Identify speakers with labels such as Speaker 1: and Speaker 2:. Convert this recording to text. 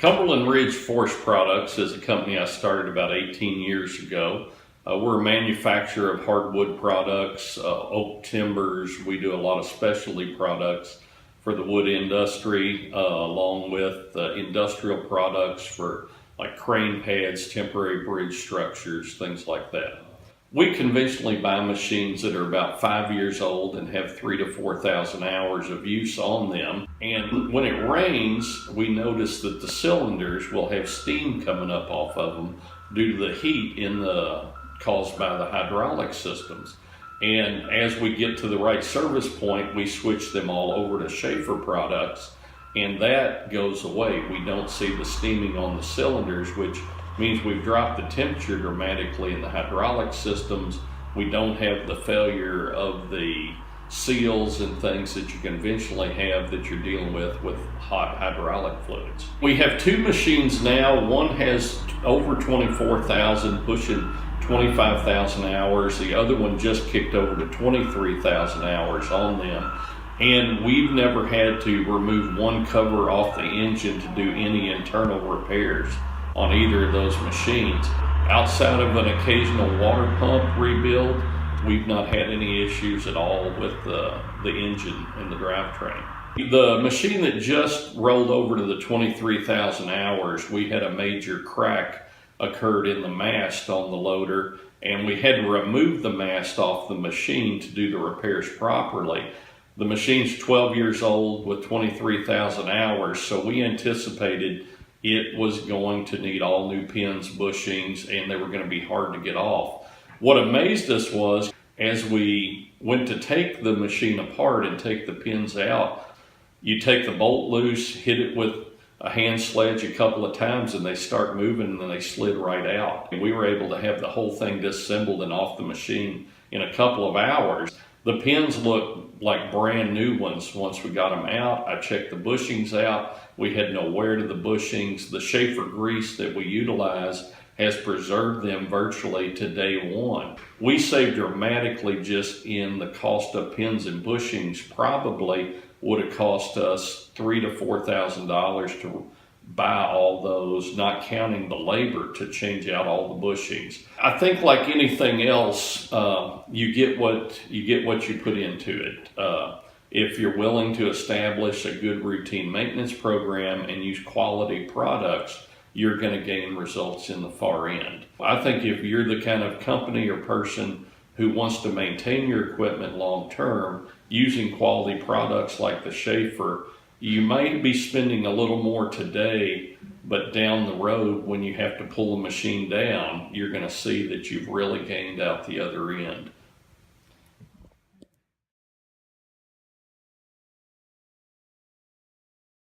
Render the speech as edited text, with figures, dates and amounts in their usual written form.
Speaker 1: Cumberland Ridge Forest Products is a company I started about 18 years ago. We're a manufacturer of hardwood products, oak timbers. We do a lot of specialty products for the wood industry, along with industrial products for like crane pads, temporary bridge structures, things like that. We conventionally buy machines that are about 5 years old and have 3,000 to 4,000 hours of use on them. And when it rains, we notice that the cylinders will have steam coming up off of them due to the heat caused by the hydraulic systems. And as we get to the right service point, we switch them all over to Schaeffer products, and that goes away. We don't see the steaming on the cylinders, which means we've dropped the temperature dramatically in the hydraulic systems. We don't have the failure of the seals and things that you conventionally have that you're dealing with hot hydraulic fluids. We have two machines now. One has over 24,000, pushing 25,000 hours. The other one just kicked over to 23,000 hours on them. And we've never had to remove one cover off the engine to do any internal repairs on either of those machines. Outside of an occasional water pump rebuild, we've not had any issues at all with the engine and the drivetrain. The machine that just rolled over to the 23,000 hours, we had a major crack occurred in the mast on the loader, and we had to remove the mast off the machine to do the repairs properly. The machine's 12 years old with 23,000 hours, so we anticipated it was going to need all new pins, bushings, and they were going to be hard to get off. What amazed us was, as we went to take the machine apart and take the pins out, you take the bolt loose, hit it with a hand sledge a couple of times, and they start moving, and then they slid right out. And we were able to have the whole thing disassembled and off the machine in a couple of hours. The pins look like brand new ones once we got them out. I checked the bushings out. We had no wear to the bushings. The Schaeffer grease that we utilize has preserved them virtually to day one. We saved dramatically just in the cost of pins and bushings. Probably would have cost us $3,000 to $4,000 to buy all those, not counting the labor to change out all the bushings. I think like anything else, you get what you put into it. If you're willing to establish a good routine maintenance program and use quality products, you're going to gain results in the far end. I think if you're the kind of company or person who wants to maintain your equipment long term, using quality products like the Schaeffer, you may be spending a little more today, but down the road when you have to pull the machine down, you're going to see that you've really gained out the other end.